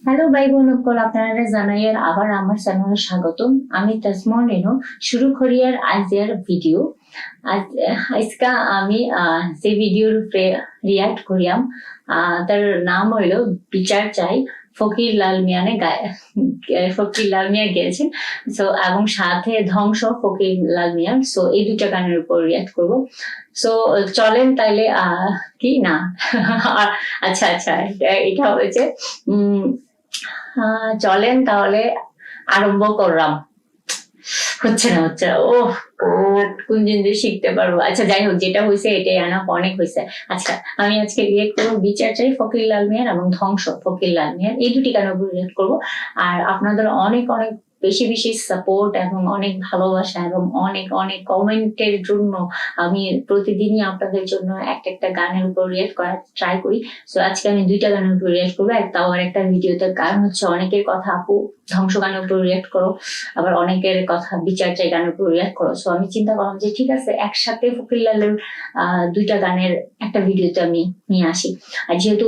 Hello ভাই বোন সকল, আপনারা জানাই আর আবার আমার চ্যানেলে স্বাগতম। আমি তাজমন রেনু শুরু করি আর আজকের ভিডিও। আজ আজকা আমি যে ভিডিওর উপরে রিয়াক্ট করিয়াম তার নাম হইল বিচার চাই। ফকির লাল মিয়ানে ফকির লাল মিয়া গেয়েছেন সো, এবং সাথে ধ্বংস ফকির লাল মিয়ার। সো এই দুটা গানের উপর রিয়াক্ট করব। সো চলেন তাইলে কি না আচ্ছা আচ্ছা, এটা হয়েছে চলেন তাহলে আরম্ভ করলাম। হচ্ছে না ও কোন জিনিস শিখতে পারবো। আচ্ছা যাই হোক, যেটা হয়েছে এটাই অনেক হয়েছে। আচ্ছা আমি আজকে রিয়েক্ট করবো বিচার চাই ফকির লাল মিয়ার এবং ধ্বংস ফকির লাল মিয়ার, এই দুটি গানের উপর রিয়েক্ট করবো। আর আপনাদের অনেক অনেক বেশি বেশি সাপোর্ট এবং অনেক ভালোবাসা এবং অনেক অনেক কমেন্টের জন্য আমি প্রতিদিনই আপনাদের জন্য একটা গানের উপর রিয়েক্ট করার ট্রাই করি। সো আজকে আমি দুইটা গানের উপর রিয়েক্ট করবো, তাও আর একটা ভিডিওতে। কারণ হচ্ছে অনেকের কথা আপু ধ্বংস গানের উপর রিয়েক্ট করো, আবার অনেকের কথা বিচার চাই গানের উপর রিয়েক্ট করো। সো আমি চিন্তা করলাম যে ঠিক আছে, একসাথে ফকির লালের দুইটা গানের একটা ভিডিওতে আমি নিয়ে আসি। আর যেহেতু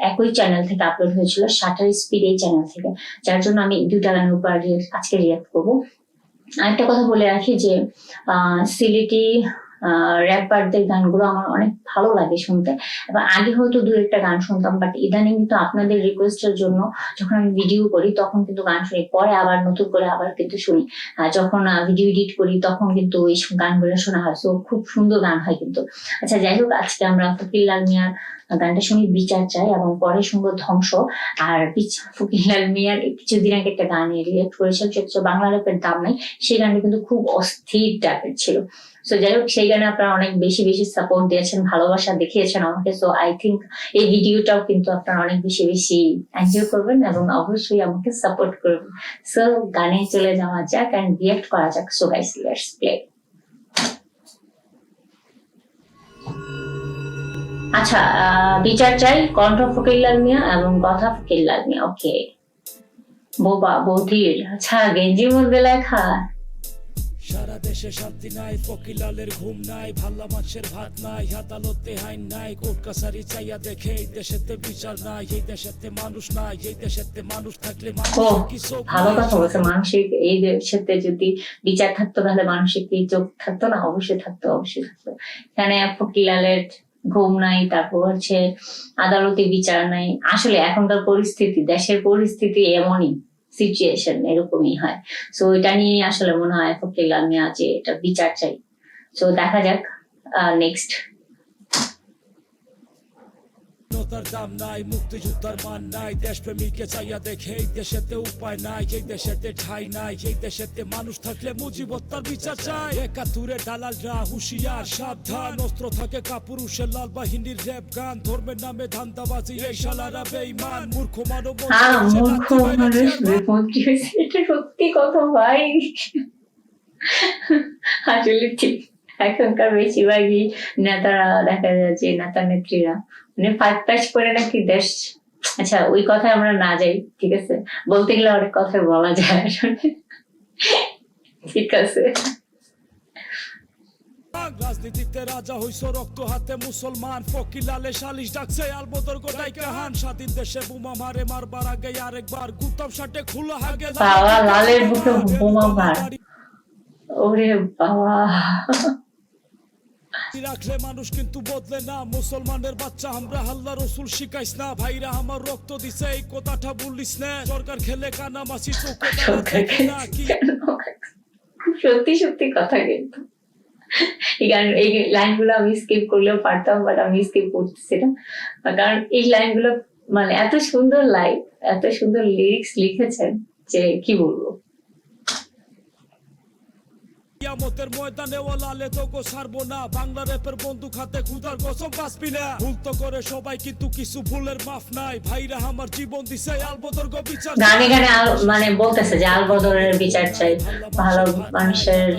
একই চ্যানেল থেকে আপলোড হয়েছিল, শাটার স্পিড এই চ্যানেল থেকে, যার জন্য আমি দুইটা গানের উপর আজকে রিয়াক্ট করবো। আরেকটা কথা বলে রাখি যে সিলেটি র্যাপারদের গানগুলো আমার অনেক ভালো লাগে শুনতে, এবং আগে হয়তো দু একটা গান শুনতাম, বাট ইদানিং কিন্তু আপনাদের রিকোয়েস্টের জন্য যখন আমি ভিডিও করি তখন কিন্তু গান শুনি, পরে আবার নতুন করে আবার কিন্তু শুনি। যখন ভিডিও এডিট করি তখন কিন্তু ওই গানগুলো শোনা হয়। তো খুব সুন্দর গান হয় কিন্তু। আচ্ছা যাই হোক, আজকে আমরা ফকির লাল মিয়ার গানটা শুনি বিচার চাই, এবং পরে শুনবো ধ্বংস। আর ফকির লাল মিয়ার কিছুদিন আগে একটা গান রিলেট করেছিল, সেটা বাংলা র্যাপের দাম নাই, সেই গানটা কিন্তু খুব অস্থির টাইপের ছিল। সো যাই হোক, সেই গানে আপনারা অনেক বেশি বেশি সাপোর্ট দিয়েছেন, ভালোবাসা দেখিয়েছেন আমাকে। সো আই থিঙ্ক এই ভিডিওটাও কিন্তু আপনারা অনেক বেশি বেশি এনজয় করবেন এবং অবশ্যই আমাকে সাপোর্ট করবেন। সো গানে চলে যাওয়া যাক এন্ড রিয়েক্ট করা যাক। So guys, let's play. আচ্ছা, বিচার চাই কণ্ঠ ফকির লাল মিয়া এবং কথা ফকির লাল মিয়া। ওকে, বোবা বধির। আচ্ছা, গেঞ্জির মধ্যে লেখা সারা দেশে শান্তি নাই, ফকির লালের ঘুম নাই, ভাল্লা মাছের ভাত নাই, আদালতে আইন নাই, কোর্ট কাছারি চাইয়া দেখে এই দেশেতে বিচার নাই, এই দেশেতে মানুষ নাই, এই দেশেতে মানুষ থাকলে ভালো কথা বলছে। মানসিক এই দেশেতে যদি বিচার থাকতো তাহলে মানসিক এই চোখ থাকতো না? অবশ্যই থাকতো, অবশ্যই থাকতো। এখানে ফকির লালের ঘুম নাই, তারপর হচ্ছে আদালতে বিচার নাই। আসলে এখনকার পরিস্থিতি, দেশের পরিস্থিতি এমনই, সিচুয়েশন এরকমই হয়। সো এটা নিয়ে আসলে মনে হয় ফকির লাল মিয়া যে এটা বিচার চাই। সো দেখা যাক নেক্সট। দাম নাই, মুক্তিযোদ্ধার মান নাই, দেশপ্রেমিককে চাইয়া দেখে এই দেশেতে উপায় নাই, এই দেশেতে ঠাই নাই, এই দেশেতে মানুষ থাকলে মুজিবত্তার বিচার চাই। একাত্তরে দালালরা হুঁশিয়ার সাবধান, অস্ত্র থাকে কাপুরুষের লাল বাহিনীর র্যাপ গান, ধর্মের নামে ধান্দাবাজি এই শালারা বেঈমান, মূর্খ মানব। মূর্খ মানুষ এটা সত্যি কথা ভাই, আসলে ঠিক। এখনকার বেশিরভাগই নেতারা দেখা যায় যে নেতা নেত্রীরা মানে ফাইট টাচ করে নাকি দেশ। আচ্ছা ওই কথায় আমরা না যাই, ঠিক আছে? বলতে গেলে অনেক কথা বলা যায় আসলে, ঠিক আছে। রাজনীতিতে রাজা হইছ রক্ত হাতে মুসলমান, ফকির লালে সালিশ ডাকছে আলবদর গোটাই কাহান, স্বাধীন দেশে বোমা মারে মারবার আগে আরেকবার গুতাম শাটে খোলা হাগে বাবা লালের বুকে বোমা মার। ওরে বাবা, রাখলে মানুষ কিন্তু বদলে না, মুসলমানের বাচ্চা আমরা আল্লাহ রসুল শিখাইস না, ভাইরা আমার রক্ত দিছে এই কথাটা বলিস না, সরকার খেলে কানা মাসি চোখে না কি। সত্যি সত্যি কথা কিন্তু এই লাইনগুলো আমি স্কিপ করলেও পারতাম, বাট আমি স্কিপ করতেছি না, কারণ এই লাইনগুলো মানে এত সুন্দর লাইন, এত সুন্দর লিরিক্স লিখেছেন যে কি বলবো। কিয়ামতের ময়দানে ও লালে তো গো ছাড়বো না, বাংলা র্যাপের বন্দুক হাতে খুদার কসম বাঁচবি না, ভুল তো করে সবাই কিন্তু কিছু ভুলের মাফ নাই, ভাইরা আমার জীবন দিছে আলবদর গো বিচার। গানে গানে মানে বলতেছে যে আলবদরের বিচার চাই, ভালো মানুষের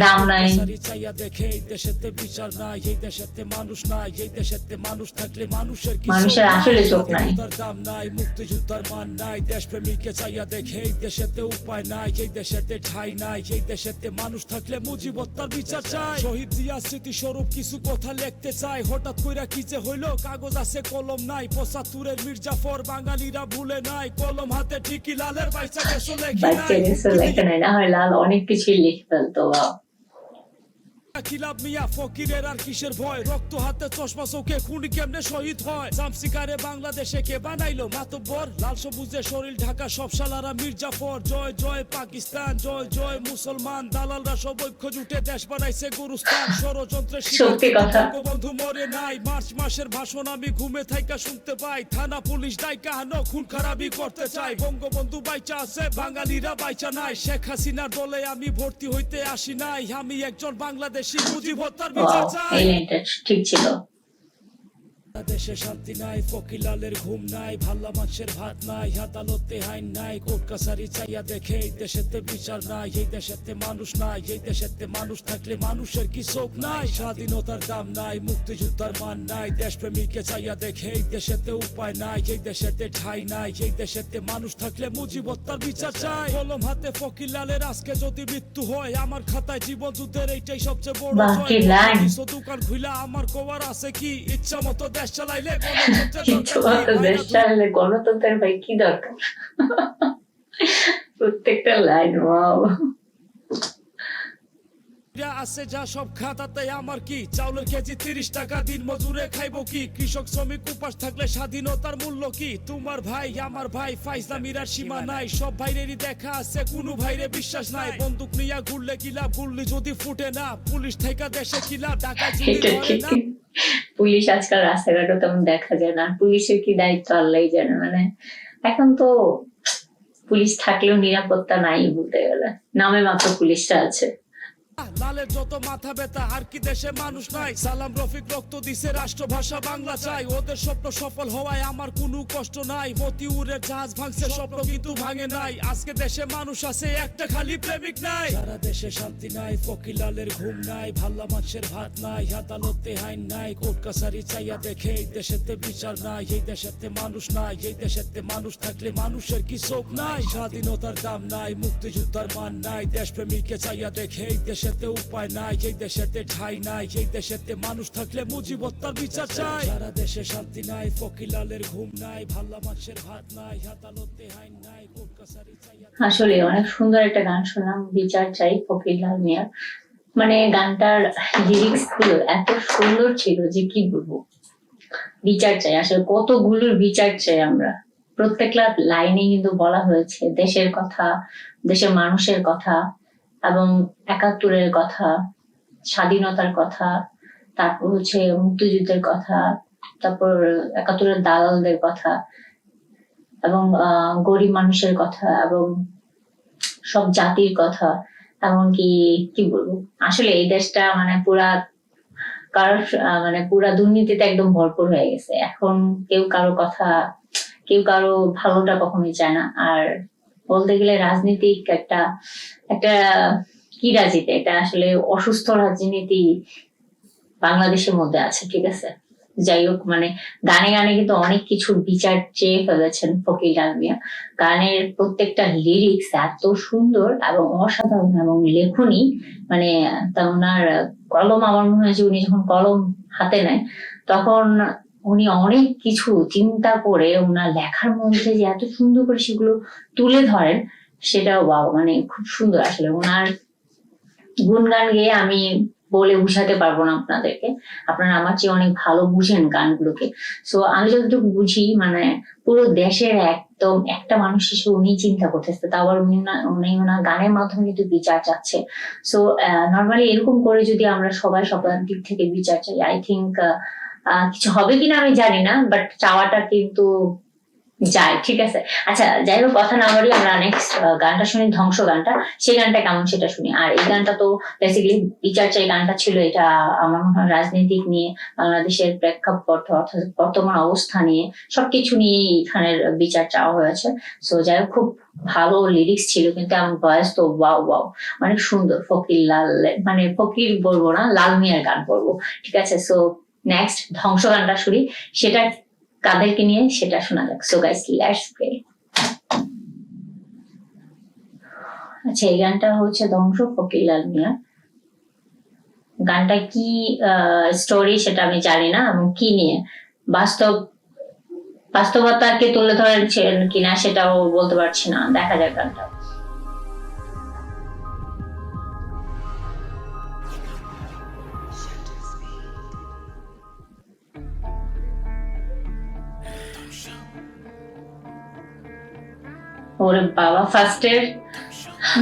দাম নাই, চাইয়া দেখে এই দেশেতে বিচার নাই, এই দেশেতে মানুষ নাই, এই দেশেতে মানুষ থাকলে মানুষের আসলে চোখ নাই, দাম নাই, মুক্তিযোদ্ধার মান নাই, দেশপ্রেমিককে চাইয়া দেখে এই দেশেতে উপায় নাই, এই দেশেতে ঠাই নাই, এই দেশেতে মানুষ থাকলে মুজিবত্তার বিচার চাই। শহীদ জিয়া স্মৃতিস্বরূপ কিছু কথা লিখতে চাই। হঠাৎ কইরা কি যে হইলো, কাগজ আছে কলম নাই। 75-এর মির্জাফর বাঙালিরা ভুলে নাই। কলম হাতে ঠিকই লালের বাইচা গেছো লেখি বাচ্চা নাই। গেছে লেখে নাই, না হয় লাল অনেক কিছুই লিখে ফেলতো। বাহ, খিলাফ মিয়া ফকিরের আর কিসের ভয়? রক্ত হাতে চশমা চোখে খুনি কেমনে শহীদ হয়? জামসিকারে বাংলাদেশে কে বানাইলো মাতব্বর? লাল সবুজে শরীর ঢাকা সব শালারা মির্জাফর। জয় জয় পাকিস্তান, জয় জয় মুসলমান। দালালরা সব ঐক্য জুটে দেশ বানাইছে গুরুস্থান। ষড়যন্ত্রের সত্যি কথা। বন্ধু মরে নাই। মার্চ মাসের ভাষণ আমি ঘুমে থাইকা শুনতে পাই। থানা পুলিশ দায়িকা হানো খুন খারাপি করতে চাই। বঙ্গবন্ধু বাইচা আছে, বাঙালিরা বাইচা নাই। শেখ হাসিনার দলে আমি ভর্তি হইতে আসি নাই। আমি একজন বাংলাদেশ মুজিবত্তার বিচার চাই। এই লাইনটা ঠিক ছিল। দেশে শান্তি নাই, ফকিলালের ঘুম নাই। ভাল্লা মাছের ভাত নাই, আদালতে আইন নাই। কোর্ট কাছারি চাইয়া দেখে এই দেশেতে বিচার নাই। এই দেশেতে মানুষ নাই, এই দেশেতে মানুষ থাকলে মানুষের কি চোখ নাই? স্বাধীনতার দাম নাই, মুক্তিযোদ্ধার মান নাই। দেশপ্রেমীকে চাইয়া দেখে এই দেশেতে উপায় নাই। এই দেশেতে ঠাই নাই, এই দেশেতে মানুষ থাকলে মুজিবত্তার বিচার চাই। কলম হাতে ফকিলালের আজকে যদি মৃত্যু হয়, আমার খাতায় জীবন যুদ্ধের এইটাই সবচেয়ে বড় বাহ, কি লাইন। দোকান খুইলা আমার কোয়ার আছে কি? ইচ্ছা মতো দেশ চালাইলে কিছু মতো দেশ চালালে গণতন্ত্রের ভাই কি দরকার? প্রত্যেকটা লাইন ওয়াও। আছে যা সব খাতাতে আমার কি? চাউলের কেজি 30 টাকা, দিন মজুরে খাইবো কি? কৃষক শ্রমিক উপাস থাকলে স্বাধীনতার মূল্য কি? তোমার ভাই আমার ভাই, ফাইজলামির আর সীমা নাই। সব ভাইরেরই দেখা আছে, কোনো ভাইরে বিশ্বাস নাই। বন্দুক নিয়া ঘুরলে কি লাভ? গুল্লি যদি ফুটে না, পুলিশ থেকে দেশে কি লাভ? ডাকাত যদি এটা ধরে ঠিক। না। পুলিশ আজকাল রাস্তাঘাটে তেমন দেখা যায় না। পুলিশের কি দায়িত্ব আল্লাহই জানে। মানে এখন তো পুলিশ থাকলেও নিরাপত্তা নাই বলতে গেলে, নামে মাত্র পুলিশটা আছে। লালের যত মাথা ব্যথা, আর কি দেশে মানুষ নাই? সালাম রফিক রক্ত দিছে, রাষ্ট্রভাষা বাংলা চাই। ওদের স্বপ্ন সফল হওয়ায় আমার কোনো কষ্ট নাই। মতিউরের জাহাজ ভাঙছে, স্বপ্ন কিন্তু ভাঙে নাই। আজকে দেশে মানুষ আছে, একটা খালি প্রেমিক নাই। সারা দেশে শান্তি নাই, ফকিলালের ঘুম নাই। ভাল্লা মাছের ভাত নাই, আদালতে আইন নাই। কোর্ট কাছারি চাইয়া দেখে এই দেশেতে বিচার নাই। এই দেশেতে মানুষ নাই, এই দেশেতে মানুষ থাকলে মানুষের কি চোখ নাই? স্বাধীনতার দাম নাই, মুক্তিযোদ্ধার মান নাই। দেশপ্রেমীকে চাইয়া দেখে এই দেশেতে উপায় নাই। এই দেশেতে ঠাই নাই, এই দেশেতে মানুষ থাকলে মুজিবত্তার বিচার চাই। সারা দেশে শান্তি নাই, ফকিলালের ঘুম নাই। ভাল্লা মাছের ভাত নাই, আদালতে আইন নাই। কোর্ট কাছারি চাইয়া আসলে অনেক সুন্দর একটা গান শুনলাম, বিচার চাই, ফকিরলাল মিয়ার। মানে গানটার লিরিক্স গুলো এত সুন্দর ছিল যে কি বলবো। বিচার চাই, আসলে কতগুলোর বিচার চাই আমরা। প্রত্যেকটা লাইনে কিন্তু বলা হয়েছে দেশের কথা, দেশের মানুষের কথা, এবং ৭১-এর কথা, স্বাধীনতার কথা, তারপর হচ্ছে মুক্তিযুদ্ধের কথা, তারপর ৭১-এর দালালদের কথা, এবং গরিব মানুষের কথা, এবং সব জাতির কথা। এমনকি কি বলবো, আসলে এই দেশটা মানে পুরা মানে পুরা দুর্নীতিতে একদম ভরপুর হয়ে গেছে। এখন কেউ কারো কথা, কেউ কারো ভালোটা কখনোই চায় না। আর বলতে গেলে রাজনীতিক একটা একটা কি রাজনীতি, এটা আসলে অসুস্থ রাজনীতি বাংলাদেশের মধ্যে আছে। ঠিক আছে, যাই হোক, মানে গানে গানে কিন্তু অনেক কিছু বিচার চেয়ে ফেলেছেন ফকিরলাল মিয়া। গানের প্রত্যেকটা লিরিক্স এত সুন্দর এবং অসাধারণ, এবং লেখনী মানে তা ওনার কলম, আমার মনে হয় যে উনি যখন কলম হাতে নেয় তখন উনি অনেক কিছু চিন্তা করে ওনার লেখার মধ্যে যে এত সুন্দর করে সেগুলো তুলে ধরেন, সেটাও বাবা মানে খুব সুন্দর। আসলে ওনার গুণগান গেয়ে আমি বলে বুঝাতে পারবো না আপনাদেরকে, আপনারা আমার চেয়ে অনেক ভালো বুঝেন গানগুলোকে। সো আমি যতটুকু বুঝি, মানে পুরো দেশের একদম একটা মানুষ হিসেবে উনি চিন্তা করতেছে, তা আবার উনি ওনার গানের মাধ্যমে কিন্তু বিচার চাচ্ছে। সো নর্মালি এরকম করে যদি আমরা সবাই সবার দিক থেকে বিচার চাই, আই থিঙ্ক কিছু হবে কিনা আমি জানি না, বাট চাওয়াটা কিন্তু যায়। ঠিক আছে, আচ্ছা যাই হোক, কথা না বলি, আমরা নেক্সট গানটা শুনি, ধ্বংস গানটা। সেই গানটা কেমন সেটা শুনি। আর এই গানটা তো বেসিক্যালি বিচার চাই গানটা ছিল, এটা আমার মনে হয় রাজনীতিক নিয়ে, বাংলাদেশের প্রেক্ষাপট অর্থাৎ বর্তমান অবস্থা নিয়ে, সবকিছু নিয়ে এখানের বিচার চাওয়া হয়েছে। সো যাই হোক, খুব ভালো লিরিক্স ছিল, কিন্তু আমার ভয়েস তো ওয়াও ওয়াও, অনেক সুন্দর। ফকিরলাল, মানে ফকির বলবো না, লাল মিয়ার গান বলবো। ঠিক আছে, সো নেক্সট ধ্বংস গানটা শুনি, সেটা কাদেরকে নিয়ে সেটা শোনা যাক। So guys, let's play. আচ্ছা, এই গানটা হচ্ছে ধ্বংস ফকিরলাল মিয়া। গানটা কি স্টোরি সেটা আমি জানি না, এবং কি নিয়ে বাস্তবতাকে তুলে ধরেছেন কিনা সেটাও বলতে পারছি না, দেখা যাক গানটা। ওরে বাবা, ফার্স্টের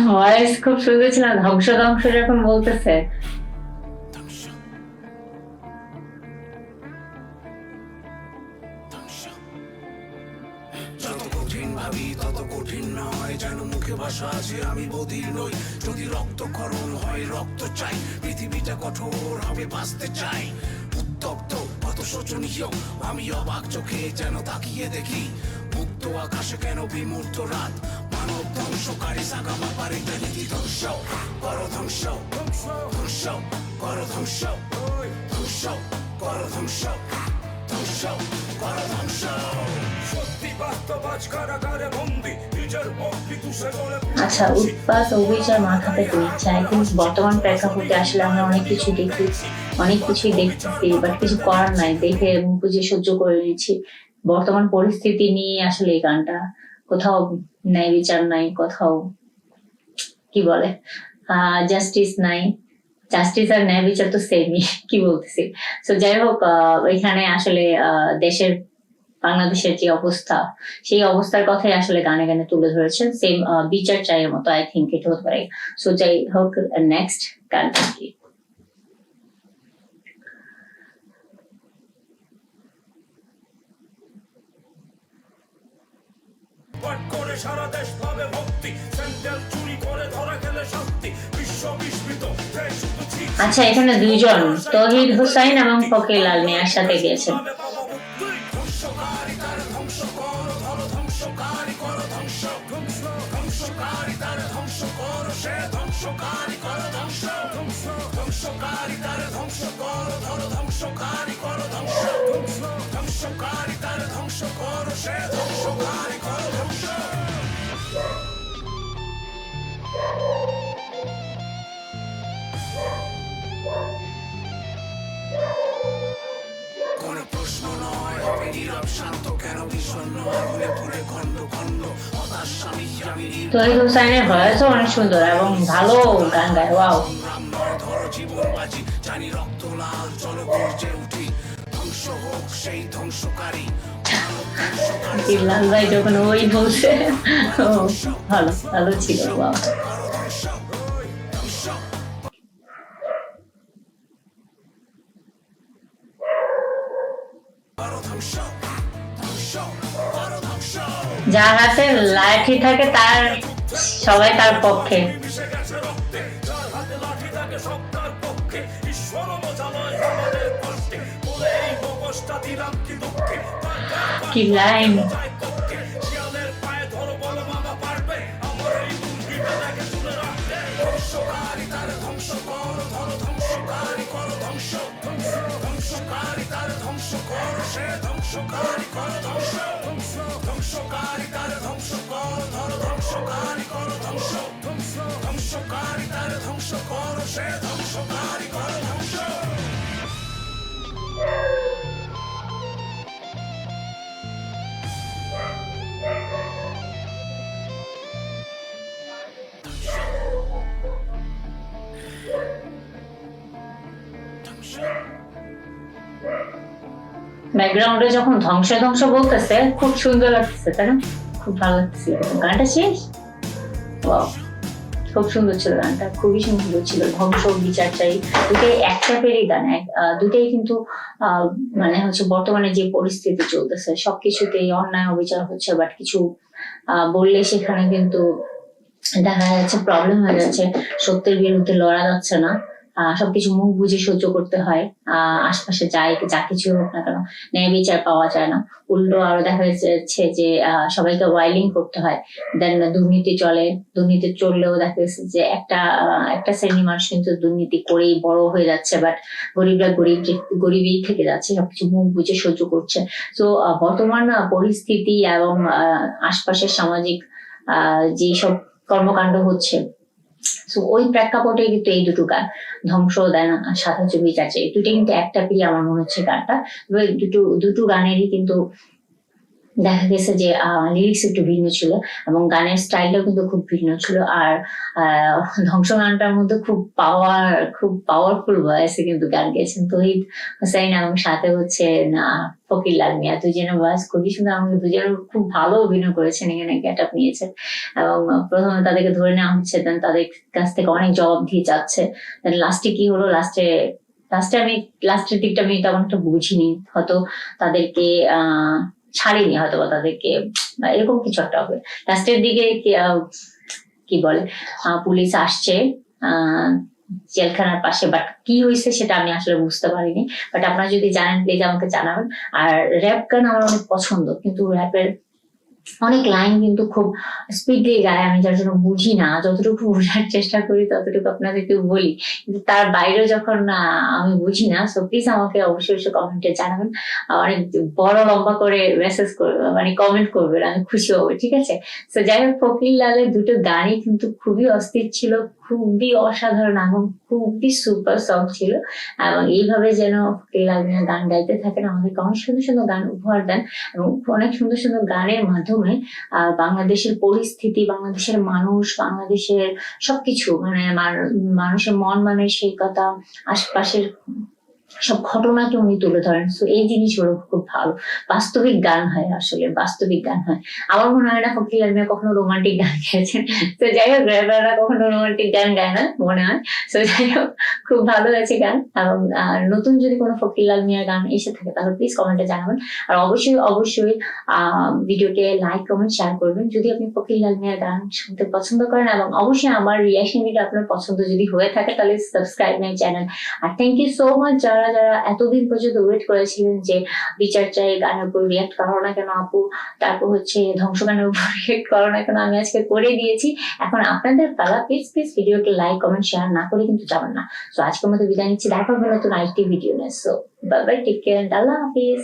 ভয়েস খুব সুন্দর ছিল, ধ্বংস ধ্বংস যখন বলতেছে। যত কঠিন ভাবি তত কঠিন নয়, যেন মুখে ভাষা আছে আমি বধির নই। যদি রক্তক্ষরণ হয় রক্ত চাই, পৃথিবীটা কঠোর হবে বাঁচতে চাই। উত্তপ্ত কত শোচনীয়, আমি অবাক চোখে যেন তাকিয়ে দেখি। মুক্ত আকাশে কেন বিমূর্ত রাত, মানব ধ্বংসকারী সাগামা পারে নীতি। ধ্বংস কর ধ্বংস, ধ্বংস কর ধ্বংস, ধ্বংস কর ধ্বংস, ধ্বংস কর ধ্বংস। সত্যি বাস্তবাজ কারাগারে বন্দী, নিজের অগ্নি তুষে গলে। আচ্ছা, উৎপাত অভিযান মাথাতে তুলছে। আই থিঙ্ক বর্তমান প্রেক্ষাপটে আসলে আমরা অনেক কিছু দেখি, অনেক কিছুই দেখতেছি, বাট কিছু করার নাই, দেখে মুখ বুঝে সহ্য করে নিচ্ছি। বর্তমান পরিস্থিতি নিয়ে আসলে এই গানটা, কোথাও ন্যায় বিচার নাই, কোথাও কি বলে জাস্টিস নাই। জাস্টিস আর ন্যায় বিচার তো সেমই, কি বলতেছি। তো যাই হোক, এখানে আসলে দেশের, বাংলাদেশের যে অবস্থা, সেই অবস্থার কথাই আসলে গানে গানে তুলে ধরেছেন। সেম বিচার চাইয়ের মতো আই থিঙ্ক এটা হতে পারে। সো যাই হোক, নেক্সট গানটা কি? পাঠ করে সারা দেশ পাবে ভক্তি, স্যান্ডেল চুরি করে ধরা খেলে শাস্তি, বিশ্ব বিস্মিত দেশ শুধু ছি। আচ্ছা, এখানে দুইজন, তৌহিদ হুসাইন এবং ফকিরলাল মিয়ার সাথে গিয়েছেন। ধ্বংসকারী তার ধ্বংস কর, ধর ধ্বংসকারী কর ধ্বংস, ধ্বংস ধ্বংসকারী তার ধ্বংস কর, সে ধ্বংসকারী কর ধ্বংস, ধ্বংস ধ্বংসকারী তার ধ্বংস কর, ধর ধ্বংসকারী কর ধ্বংস, ধ্বংস ধ্বংসকারী তার ধ্বংস কর, সে ধ্বংসকারী কর ধ্বংস। কোন প্রশ্ন নয়, হবে নীরব শান্ত কেন বিষণ্ণ, আগুনে পুরে খণ্ড খণ্ড হতাশ স্বামী স্বামী। তৌহিদ হুসাইনের ভয়েসও অনেক সুন্দর এবং ভালো গান গায়। ওয়াও, সংগ্রাম নয় ধরো জীবন বাজি, জানি রক্ত লাল চলো গর্জে উঠি। ধ্বংস হোক সেই ধ্বংসকারী, লাল ভাই যখন ওই বলছে, ও ভালো ভালো ছিল। ওয়াও, যার হাতে লাঠি থাকে তার, সবাই তার পক্ষে। মিশে গেছে রক্তে, যার হাতে লাঠি থাকে সব তার পক্ষে। ঈশ্বর মজালয় আমাদের কষ্টে, বলে এই বকশটা দিলাম কি দুঃখে। কি লাইন! শিয়ালের পায়ে ধরো বলো মামা পারবে, আমার এই দুর্গিটা দেখে তুলে রাখতে। ধ্বংসকারী তার ধ্বংস কর, ধর ধ্বংসকারী কর ধ্বংস, ধ্বংস ধ্বংসকারী তার ধ্বংস কর, সে ধ্বংসকারী কর ধ্বংস, ধ্বংস ধ্বংসকারী তার ধ্বংস কর, ধর ধ্বংসকারী কর ধ্বংস, ধ্বংস ধ্বংসকারী তার ধ্বংস কর, সে ধ্বংসকারী কর ধ্বংস। ব্যাকগ্রাউন্ডে যখন ধ্বংস ধ্বংস বলতেছে খুব সুন্দর লাগতেছে, তাই না? খুব ভালো লাগতেছে। গানটা শেষ, ওয়াও, খুব সুন্দর ছিল গানটা, খুবই সুন্দর ছিল। ধ্বংস বিচার চাই, দুটাই একটা পেরি গান, দুটাই কিন্তু মানে হচ্ছে বর্তমানে যে পরিস্থিতি চলতেছে সবকিছুতেই অন্যায় অবিচার হচ্ছে, বাট কিছু বললে সেখানে কিন্তু দেখা যাচ্ছে প্রবলেম হয়ে যাচ্ছে, সত্যের বিরুদ্ধে লড়া যাচ্ছে না, সবকিছু মুখ বুঝে সহ্য করতে হয়। আশপাশে যা কিছু হোক না কেন ন্যায় বিচার পাওয়া যায় না, উল্টো আরো দেখা যাচ্ছে যে সবাইকে ওয়াইলিং করতে হয়, দেন দুর্নীতি চলে, দুর্নীতি চললেও দেখা যাচ্ছে যে একটা শ্রেণী মানুষ কিন্তু দুর্নীতি করেই বড় হয়ে যাচ্ছে, বাট গরিবরা গরিবই থেকে যাচ্ছে, সবকিছু মুখ বুঝে সহ্য করছে। তো বর্তমান পরিস্থিতি এবং আশপাশের সামাজিক যেসব কর্মকাণ্ড হচ্ছে। তো ওই প্রেক্ষাপটে কিন্তু এই দুটো গান, ধ্বংস দেন আর সাথে হচ্ছে বিচার চাই, দুটো কিন্তু একটা পেরিয়ে আমার মনে হচ্ছে গানটা। এবার দুটো গানেরই কিন্তু দেখা গেছে যে লিরিক্স একটু ভিন্ন ছিল এবং গানের স্টাইলটাও কিন্তু খুব ভিন্ন ছিল। আর ধ্বংস গানটার মধ্যে খুব পাওয়ারফুল ভয়েসে কিন্তু গান গেয়েছেন তহিদ হোসেন এবং সাথে হচ্ছে ফকির লাল মিয়া। দুজনের ভয়েস খুবই সুন্দর এবং দুজনের খুব ভালো অভিনয় করেছেন, এখানে গেট আপ নিয়েছেন এবং প্রথমে তাদেরকে ধরে নেওয়া হচ্ছে, দেন তাদের কাছ থেকে অনেক জবাব দিয়ে যাচ্ছে। দেন লাস্টে কি হলো, লাস্টে আমি লাস্টের দিকটা আমি তেমন একটা বুঝিনি, হয়তো তাদেরকে ছাড়েনি, হয়তো বা তাদেরকে এরকম কিছু একটা হবে। লাস্টের দিকে কি বলে পুলিশ আসছে জেলখানার পাশে, বাট কি হয়েছে সেটা আমি আসলে বুঝতে পারিনি। বাট আপনারা যদি জানেন প্লিজ আমাকে জানাবেন। আর র্যাপ গান আমার অনেক পছন্দ, কিন্তু র্যাপের অনেক লাইন কিন্তু খুব স্পিডলি গায়, আমি যার জন্য বুঝি না, যতটুকু বোঝার চেষ্টা করি ততটুকু আপনাদেরকে বলি, কিন্তু তার বাইরেও যখন আমি বুঝি না। সো প্লিজ আমাকে অবশ্যই কমেন্টে জানাবেন, অনেক বড় লম্বা করে মেসেজ করবে, মানে কমেন্ট করবেন, আমি খুশি হবো, ঠিক আছে। তো যাই হোক, ফকির লালের দুটো গানই কিন্তু খুবই অস্থির ছিল, খুবই অসাধারণ এবং খুবই সুপার সং ছিল। এবং এইভাবে যেন ফকির লাল মিয়া গান গাইতে থাকেন, আমাদেরকে অনেক সুন্দর সুন্দর গান উপহার দেন এবং অনেক সুন্দর সুন্দর গানের মাধ্যমে বাংলাদেশের পরিস্থিতি, বাংলাদেশের মানুষ, বাংলাদেশের সবকিছু, মানে মানুষের মন মানসিকতা, আশপাশের সব ঘটনাকে উনি তুলে ধরেন। তো এই জিনিসগুলো খুব ভালো, বাস্তবিক গান হয়, আসলে বাস্তবিক গান হয়। আমার মনে হয় না ফকির লাল মিয়া কখনো রোমান্টিক গান গেয়েছেন। তো যাই হোক, র্যাপাররা কখনো রোমান্টিক গান গায় না মনে হয়। তো যাই হোক, খুব ভালো আছে গান। এবং নতুন যদি কোনো ফকির লাল মিয়ার গান এসে থাকে তাহলে প্লিজ কমেন্টে জানাবেন। আর অবশ্যই ভিডিওকে লাইক কমেন্ট শেয়ার করবেন যদি আপনি ফকির লাল মিয়ার গান শুনতে পছন্দ করেন। এবং অবশ্যই আমার রিয়াকশন ভিডিও আপনার পছন্দ যদি হয়ে থাকে তাহলে সাবস্ক্রাইব মাই চ্যানেল। আর থ্যাংক ইউ সো মাচ যারা এতদিন পর্যন্ত ওয়েট করেছিলেন যে বিচার চাই গানের উপর রিয়াক্ট করো না কেন আপু, তারপর হচ্ছে ধ্বংস গানের উপর রিয়াক্ট করো না কেন, আমি আজকে করে দিয়েছি। এখন আপনাদের পালা, প্লিজ ভিডিওকে লাইক কমেন্ট শেয়ার না করে কিন্তু যাবেন না। তো আজকের মতো বিদায় নিচ্ছি, দেখা হবে নতুন আরেকটি ভিডিও নিয়ে। So bye bye, take care, আল্লাহ হাফিজ।